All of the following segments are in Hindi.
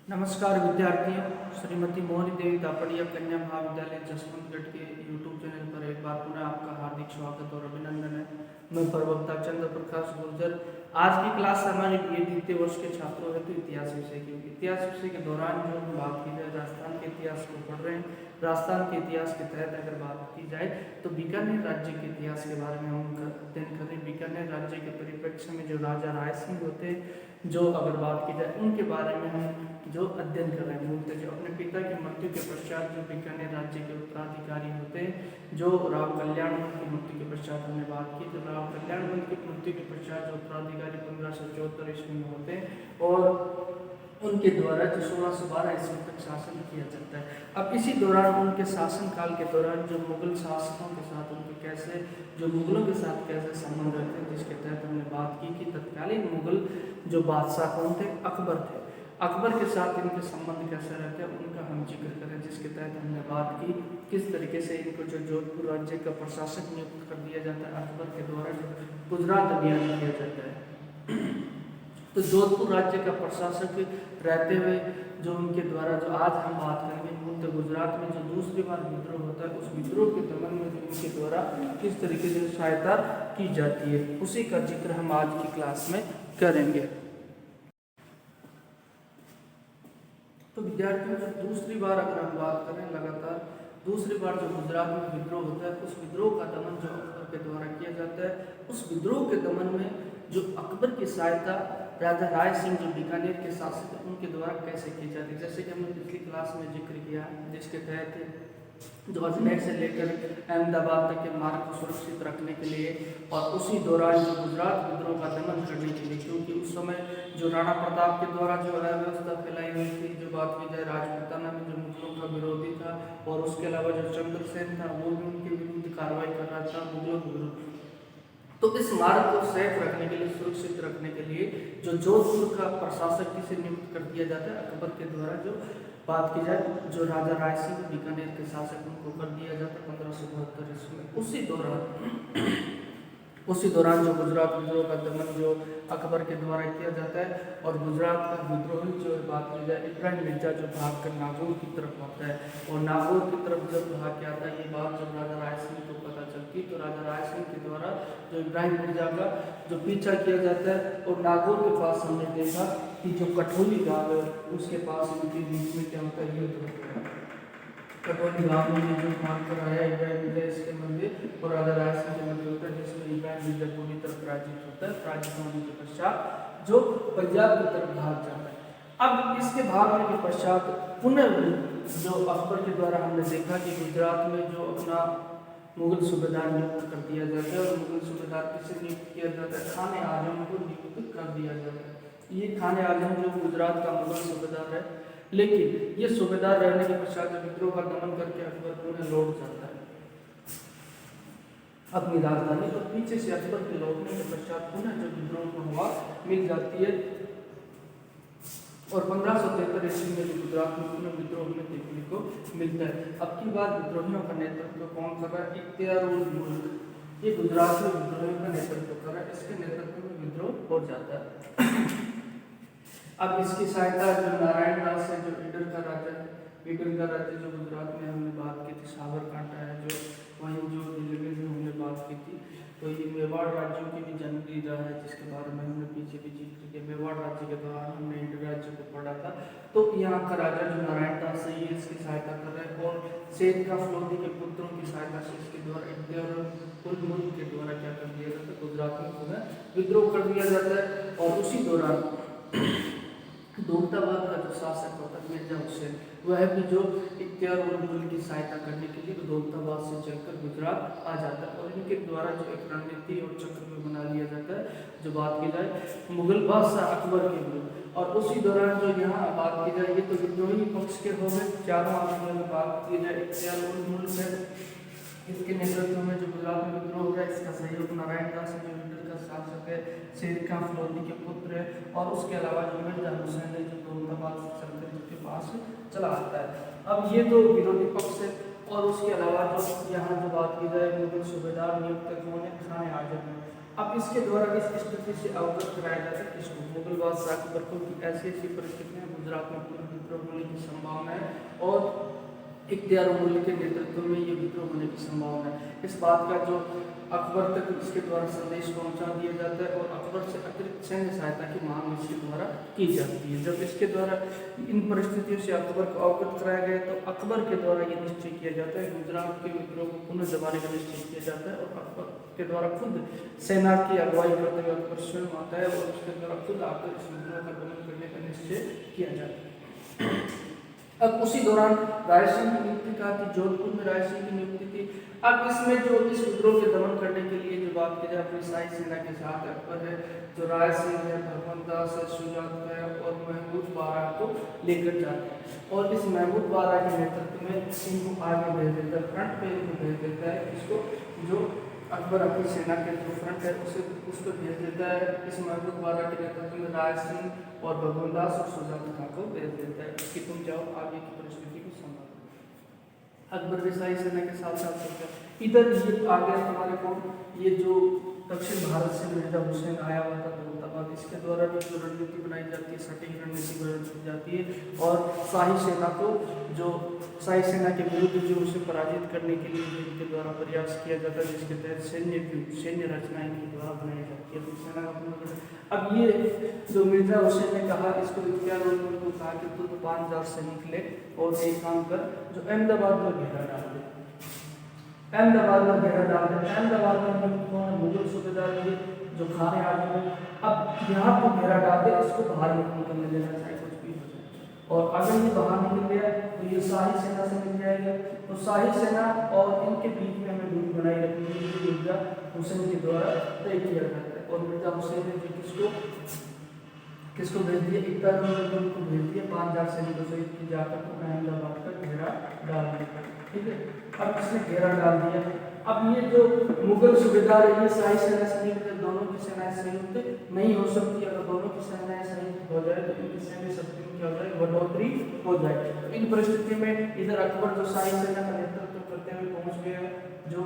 नमस्कार विद्यार्थियों, श्रीमती मोहनी देवी दापड़िया कन्या महाविद्यालय जसवंतगढ़ के यूट्यूब चैनल पर एक बार पुनः आपका हार्दिक स्वागत और अभिनंदन है। मैं प्रवक्ता चंद्र प्रकाश गुर्जर। आज की क्लास हमारी बीए द्वितीय वर्ष के छात्रों हेतु इतिहास विषय की। इतिहास विषय के दौरान जो हम बात की जाए राजस्थान के इतिहास को पढ़ रहे हैं। राजस्थान के इतिहास के तहत अगर बात की जाए तो बीकानेर राज्य के इतिहास के बारे में हम अध्ययन करें। बीकानेर राज्य के परिप्रेक्ष्य में जो राजा राय सिंह होते, जो अगर बात की जाए उनके बारे में हम जो अध्ययन कर रहे हैं। मूलतः जो अपने पिता की मृत्यु के पश्चात जो बीकानेर राज्य के उत्तराधिकारी होते, जो राव कल्याण की मृत्यु के पश्चात हमने बात की, तो राव कल्याण की मृत्यु के पश्चात जो उत्तराधिकारी 1574 ईस्वी में होते और उनके द्वारा जो 1612 ईस्वी तक शासन किया जाता है। अब इसी दौरान उनके शासनकाल के दौरान जो मुगल शासकों के साथ उनके कैसे जो मुगलों के साथ कैसे संबंध रहते हैं, जिसके तहत हमने बात की कि तत्कालीन मुगल जो बादशाह कौन थे, अकबर थे। अकबर के साथ इनके संबंध कैसे रहते हैं उनका हम जिक्र करें, जिसके तहत हमने बात की किस तरीके से इनको जो जोधपुर राज्य का प्रशासक नियुक्त कर दिया जाता है अकबर के द्वारा, जो गुजरात अभियान किया जाता है। तो जोधपुर राज्य का प्रशासक रहते हुए जो उनके द्वारा जो आज हम बात करेंगे मूलतः गुजरात में जो दूसरी बार विद्रोह होता है, उस विद्रोह के दमन में इनके द्वारा किस तरीके से सहायता की जाती है, उसी का जिक्र हम आज की क्लास में करेंगे। तो विद्यार्थियों जो दूसरी बार अगर हम बात करें, लगातार दूसरी बार जो गुजरात में विद्रोह होता है, उस विद्रोह का दमन जो अकबर के द्वारा किया जाता है, उस विद्रोह के दमन में जो अकबर की सहायता राजा राय सिंह जो बीकानेर के शासक हैं उनके द्वारा कैसे की जाती है। जैसे कि हमने पिछली क्लास में जिक्र किया, जिसके तहत जो अजमेर से लेकर अहमदाबाद तक के मार्ग को सुरक्षित रखने के लिए और उसी दौरान जो गुजरात विद्रोह का दमन करने के लिए, क्योंकि उस समय जो राणा प्रताप के द्वारा जो अव्यवस्था फैलाई हुई थी, जो बात की जाए राजपूताना में जो मुगलों का विरोधी था और उसके अलावा जो चंद्रसेन था वो भी उनके विरुद्ध कार्रवाई कर रहा था मुगलों के विरुद्ध। तो इस मार्ग को सेफ रखने के लिए, सुरक्षित रखने के लिए जो जोधपुर का प्रशासक किसे नियुक्त कर दिया जाता है, अकबर के द्वारा जो बात की जाए जो राजा राय सिंह बीकानेर के शासक उनको कर दिया जाता है 1572 ईस्वी में। उसी दौरान जो गुजरात विद्रोह का दमन जो अकबर के द्वारा किया जाता है और गुजरात का विद्रोही जो बात की जाए इब्राहिम मिर्जा जो भाग कर नागौर की तरफ आता है और नागौर की तरफ जब भाग के आता है, ये बात जब राजा राय सिंह को पता चलती तो राजा राय सिंह के द्वारा जो इब्राहिम मिर्जा का जो पीछा किया जाता है और नागौर के पास हमने देखा कि जो कठोली गाँव है उसके पास उनके बीच में क्या होता है, युद्ध होता है। कटौली गाँव में जो मांग कर आया इब्राहिम मिर्जा इसके मंदिर और राजा राय सिंह के मंदिर होता है, जिसमें इब्राहिम मिर्जा पूरी तरह पराजित होता है। पराजित होने के पश्चात जो पंजाब की तरफ भाग जाता है। अब इसके भागने के पश्चात पुनः जो अकबर के द्वारा हमने देखा कि गुजरात में जो अपना मुगल सूबेदार नियुक्त कर दिया जाता है और मुगल सूबेदार किसे नियुक्त किया जाता है, खाने आजम को नियुक्त कर दिया जाता है। ये खाने आजम जो गुजरात का मुगल सूबेदार है, लेकिन ये सूबेदार रहने के पश्चात विद्रोह का दमन करके अकबर पुनः लौट जाता है अपनी राजधानी और पीछे से अकबर के लौटने के पश्चात पुनः जो विद्रोह को हवा मिल जाती है और 1573 ईस्वी में जो गुजरात में पुनः विद्रोह में देखने को मिलता है। अब की बात विद्रोहियों का नेतृत्व कौन कर रहा है, इख्तियारुल मुल्क। ये गुजरात में विद्रोहियों का नेतृत्व कर रहा है, इसके नेतृत्व में विद्रोह हो जाता है। अब इसकी सहायता जो नारायण दास है, जो ईडर का राज्य जो गुजरात में हमने बात की थी, साबरकांठा है जो वहीं जो दिल्ली में हमने बात की थी, तो ये मेवाड़ राज्यों की भी जन्म दी रहा है, जिसके बारे में हमने पीछे भी जिक्र किया। मेवाड़ राज्य के दौरान हमने ईडर राज्य को पढ़ा था। तो यहाँ का राजा जो नारायण दास है ये इसकी सहायता कर रहे हैं और सेठ का फलोदी के पुत्रों की सहायता से इसके द्वारा इख्तियारुल मुल्क के द्वारा क्या कर दिया जाता है, गुजरात में पुनः विद्रोह कर दिया जाता है। और उसी दौरान दौलताबाद का जो शासक होता है मिर्जा हुसैन, वह भी जो इख्तियारुल मुल्क की सहायता करने के लिए दौलताबाद से चलकर गुजरात आ जाता है और इनके द्वारा जो एक रणनीति और चक्र में बना लिया जाता है जो बात की जाए मुगल बादशाह अकबर के विरुद्ध। और उसी दौरान जो यहाँ बात की जाए, ये तो विद्रोही पक्ष के हो गए, चारों आदमियों में बात की जाए इख्तियारुल मुल्क है, इसके नेतृत्व में जो गुजरात में विद्रोह हो रहा है, इसका सहयोग नारायण दास है जो लीडर का शासक है, शेर खां फलोदी के पुत्र है, और उसके अलावा जो मिर्जा हुसैन है जो दौलताबाद से चलकर इसके पास चला आता है। अब ये तो विरोधी पक्ष है और उसके अलावा जो यहाँ जो बात की जाए मुगल सूबेदार नियुक्त कौन है, खाने आजम है। अब इसके द्वारा इस स्थिति से अवगत कराया जाता है किसको, मुगल बादशाह अकबर को, कि ऐसी ऐसी परिस्थितियां गुजरात में विद्रोह होने की संभावना है और इख्तियार उल के नेतृत्व में ये विद्रोह होने की संभावना है। इस बात का जो अकबर तक इसके द्वारा संदेश पहुंचा दिया जाता है और अकबर से अतिरिक्त सैन्य सहायता की मांग इसके द्वारा की जाती है। जब इसके द्वारा इन परिस्थितियों से अकबर को अवगत कराया गया तो अकबर के द्वारा ये निश्चय किया जाता है, गुजरात के विद्रोह को पुनः दबाने का निश्चय किया जाता है और अकबर के द्वारा खुद सेना की अगुवाई करते हुए अकबर स्वयं आता है और उसके द्वारा खुद आकर इस विद्रोह का दमन करने का निश्चय किया जाता है। अब उसी दौरान राय सिंह की नियुक्ति कहा कि जोधपुर में राय सिंह की नियुक्ति थी। अब इसमें जो इस विद्रोह के दमन करने के लिए जो बात की जाए अपनी शाही सेना के साथ अकबर है, जो राय सिंह है, भगवंत दास है, शुजात है और महमूद बारा को लेकर जाते हैं और इस महमूद बारा के नेतृत्व में इनको आगे भेज देता है, फ्रंट पे इनको भेज देता है। इसको जो अकबर अपनी सेना के जो फ्रंट है उसको भेज देता है। इस महमूद बारा के नेतृत्व में राय सिंह और भगवंत दास और शुजात खां को भेज देता है कि तुम जाओ आगे की परिस्थिति को संभालो। अकबर भी शाही सेना के साथ साथ चलता है। इधर ये आ गया हमारे को, ये जो दक्षिण भारत से मिर्जा हुसैन आया हुआ था दौलताबाद, इसके द्वारा भी जो रणनीति बनाई जाती है, सटीक रणनीति बनाई जाती है और शाही सेना को जो शाही सेना के विरुद्ध जो उसे पराजित करने के लिए इनके द्वारा प्रयास किया जाता है, जिसके तहत सैन्य रचना इनके द्वारा बनाई जाती है। तो सेना का अब ये जो मिर्जा हुसैन ने कहा, इसको इख्तियार को कहा कि तू तो 5000 सैनिक ले और एक काम कर, जो अहमदाबाद में घेरा डाल दे, अहमदाबाद में घेरा डाल दे। अहमदाबाद में मुगल सूबेदार ये जो खाने आ गए, अब यहाँ पर घेरा डाल दे, इसको बाहर निकलने देना चाहिए, कुछ भी हो जाए। और अगर ये बाहर निकल गया तो ये शाही सेना से मिल जाएगा। तो शाही सेना और इनके बीच में हमें दूरी बनाई रखनी है, जो मिर्जा हुसैन के द्वारा तय किया जाता है। और मिर्जा हुसैन ने किसको भेज दिया, इख्तियार को भेज दिया 5000 सैनिकों से जाकर तो अहमदाबाद का घेरा डाल दिया। ठीक है, अब इसने घेरा डाल दिया। अब ये जो मुगल सूबेदार है, ये शाही सेना से नहीं, जब दोनों की सेनाएं संयुक्त नहीं हो सकती, अगर दोनों की सेनाएं संयुक्त हो जाए तो इनकी सैन्य शक्ति में क्या हो जाए, बढ़ोतरी हो जाए। तो इन परिस्थिति में इधर अकबर जो शाही सेना का नेतृत्व करते हुए पहुंच गए, जो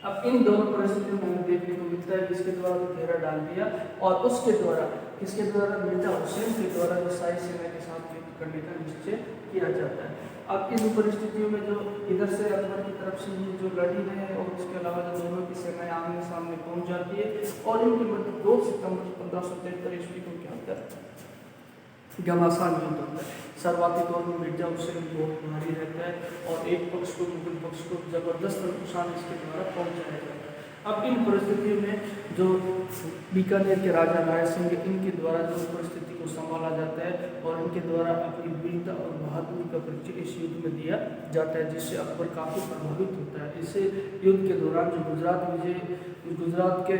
अब इन दोनों परिस्थितियों में हमें देखने को मिलता है, जिसके द्वारा घेरा डाल दिया और उसके द्वारा किसके द्वारा, मिर्जा हुसैन के द्वारा जो शाही सेना के साथ युद्ध करने का निश्चय किया जाता है। अब इन परिस्थितियों में जो इधर से अकबर की तरफ से ये जो लड़ी है और उसके अलावा जो दोनों की सेनाएं आमने सामने पहुंच जाती है और इनके मध्य 2 सितंबर 1573 ईस्वी को क्या होता है, घमासान युद्ध होता है। शुरुआती दौर में मिर्जा हुसैन बहुत भारी रहता है और एक पक्ष को मुगल पक्ष को जबरदस्त नुकसान इसके द्वारा पहुंचाया जाता है। अब इन परिस्थितियों में जो बीकानेर के राजा राय सिंह, इनके द्वारा जो परिस्थिति को संभाला जाता है और इनके द्वारा अपनी वीरता और बहादुरी का परिचय इस युद्ध में दिया जाता है, जिससे अकबर काफ़ी प्रभावित होता है। इससे युद्ध के दौरान जो गुजरात के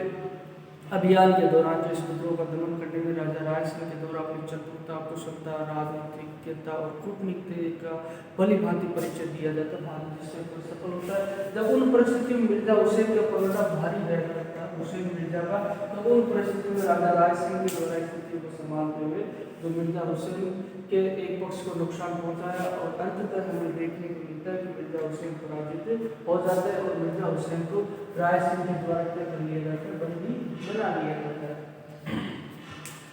अभियान के दौरान जो इस विद्रोह का दमन करने में राजा राय सिंह के द्वारा अपनी चतुरता, कुशलता, राजनीतिकता और कूटनीति का भली भांति परिचय दिया जाता है, भारत जिससे सफल होता है। जब उन परिस्थितियों में मिर्जा हुसैन का पलड़ा भारी रहता है, हुसैन मिर्जा का, तो उन परिस्थितियों में राजा राय सिंह के द्वारा स्थिति को संभालते हुए जो मिर्जा हुसैन के एक पक्ष को नुकसान पहुंचाया और अंततः हमें देखने को मिलता है कि मिर्जा हुसैन पराजित हो जाता है और मिर्जा हुसैन को राय सिंह के द्वारा क्या कर लिया जाता है, बंदी बना लिया जाता है।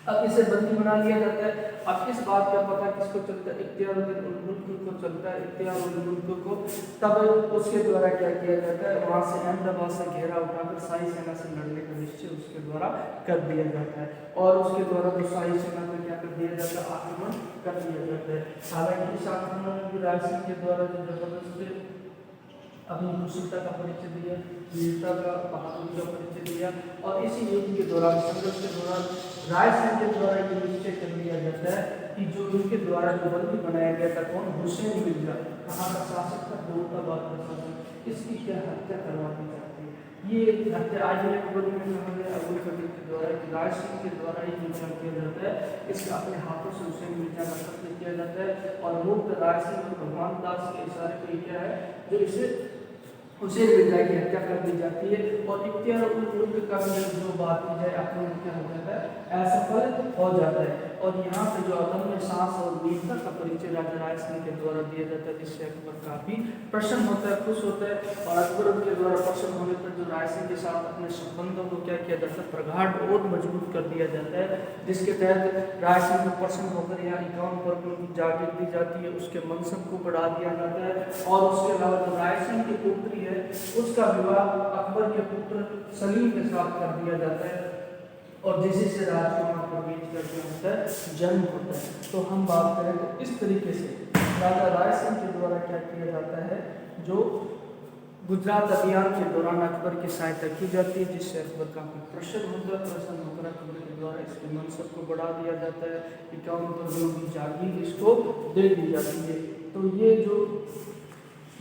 अब इसे बंदी बना लिया जाता है। अब इस बात का पता किसको चलता है, इख्तियारुद्दीन उल मुल्क को चलता है, इख्तियार उल मुल्क को। तब उसके द्वारा क्या किया जाता है, वहाँ से अहमदाबाद से घेरा उठाकर शाही सेना से लड़ने का निश्चय उसके द्वारा कर दिया जाता है और उसके द्वारा तो शाही सेना पर क्या कर दिया जाता है, आक्रमण कर दिया जाता है। हालांकि इस आक्रमण में भी राय सिंह के द्वारा जो जबरदस्त अपनी कुशलता का परिचय दिया, वीरता का, बहादुरी का परिचय दिया और इसी युद्ध के दौरान, संघर्ष के दौरान राय सिंह के द्वारा ये निश्चय कर लिया जाता है कि जो उनके द्वारा जो बंदी बनाया गया था, कौन, हुसैन मिर्जा, कहाँ का शासक था, दौलताबाद का शासक, इसकी क्या हत्या करवा दी जाती है। ये हत्या आज में कहा गया अबुल फकीर के द्वारा, राय सिंह के द्वारा ये निश्चय किया जाता है। इसका अपने हाथों से हुसैन मिर्जा का कत्ल किया जाता है और मुक्त राय सिंह और भगवान दास के इशारे पर क्या है, जो इसे हुसैन मिर्जा की हत्या कर दी जाती है और इख्तियार उल मुल्क का जो बात की जाए, आक्रमण क्या हो जाता है, असफल हो जाता है। और यहाँ पे जो अदम्य साहस और वीरता का परिचय राजा राय सिंह के द्वारा दिया जाता है, जिससे अकबर काफी प्रसन्न होता है, खुश होता है। और अकबर के द्वारा प्रसन्न होने पर जो राय सिंह के साथ अपने संबंधों को क्या किया जाता है, प्रगाढ़ और मजबूत कर दिया जाता है, जिसके तहत राय सिंह को प्रसन्न होकर यहाँ 51 पर उनकी जागीर दी जाती है, उसके मनसब को बढ़ा दिया जाता है। और उसके अलावा जो राय सिंह की पुत्री है उसका विवाह अकबर के पुत्र सलीम के साथ कर दिया जाता है, और जिसी से राजकुमार का बीच करके होता है जन्म होता है। तो हम बात करें तो इस तरीके से राजा राय सिंह के द्वारा क्या किया जाता है, जो गुजरात अभियान के दौरान अकबर की सहायता की जाती है, जिससे अकबर काफी प्रसन्न होता है। प्रसन्न होकर अकबर के द्वारा इसके मनसब को बढ़ा दिया जाता है, 51 वर्गों की जागीर इसको दे दी जाती है। तो ये जो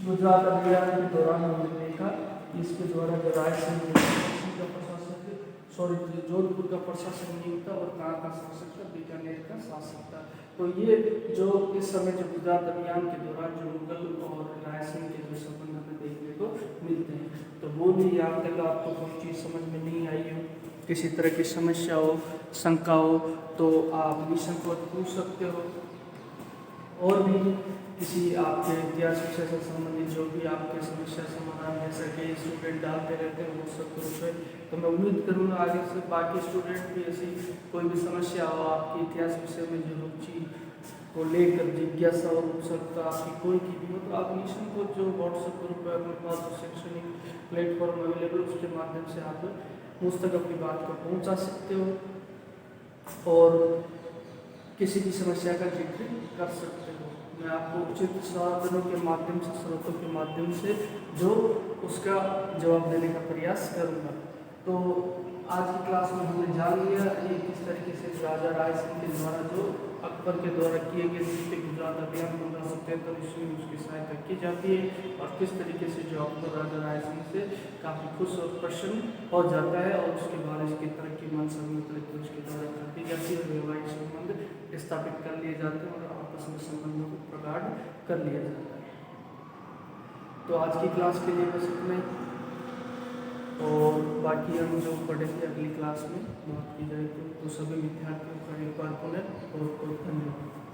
गुजरात अभियान के दौरान हमने देखा, इसके द्वारा जो राय सिंह जोधपुर का प्रशासन नियुक्त था और कहाँ का शासक था, बीकानेर का शासक था। तो ये जो इस समय जो गुजरात अभियान के दौरान जो मुगल और राय सिंह के जो संबंध हमें देखने को मिलते हैं। तो वो भी यहाँ तक आपको कोई चीज़ समझ में नहीं आई हो, किसी तरह की समस्या हो, शंका हो, तो आप निसंकोच पूछ सकते हो। और भी किसी आपके इतिहास विषय से संबंधित जो भी आपके समस्या समाधान जैसा कि स्टूडेंट डालते रहते हैं व्हाट्सएप ग्रुप पे, तो मैं उम्मीद करूँगा आगे से बाकी स्टूडेंट भी ऐसी कोई भी समस्या हो, आपकी इतिहास विषय में जो रुचि को लेकर जिज्ञासा और उत्सुकता आपकी कोई की भी हो, तो आप निसंकोच जो व्हाट्सएप ग्रुप है अपने पास जो शैक्षणिक प्लेटफॉर्म अवेलेबल उसके माध्यम से आप मुझ तक अपनी बात को पहुँचा सकते हो और किसी भी समस्या का जिक्र कर सकते हो। मैं आपको उचित साधनों के माध्यम से, स्रोतों के माध्यम से जो उसका जवाब देने का प्रयास करूँगा। तो आज की क्लास में हमने जान लिया ये किस तरीके से राजा राय सिंह के द्वारा जो अकबर के द्वारा किए गए जिसके गुजरात अभियान 1573 ईस्वी में उसकी सहायता की जाती है, और किस तरीके से जो अकबर राजा राय सिंह से काफ़ी खुश और प्रसन्न हो जाता है, और उसके बाद इसकी तरक्की मनसब में तरक्की उसके द्वारा कर दी जाती है और वैवाहिक संबंध स्थापित कर लिए जाते हैं और आपस में संबंधों को प्रगाढ़ कर लिया जाता है। तो आज की क्लास के लिए बस इतना ही, और बाकी हम जो पढ़ेंगे अगली क्लास में बात की जाए तो सभी विद्यार्थियों का एक बार पुनः बहुत बहुत धन्यवाद।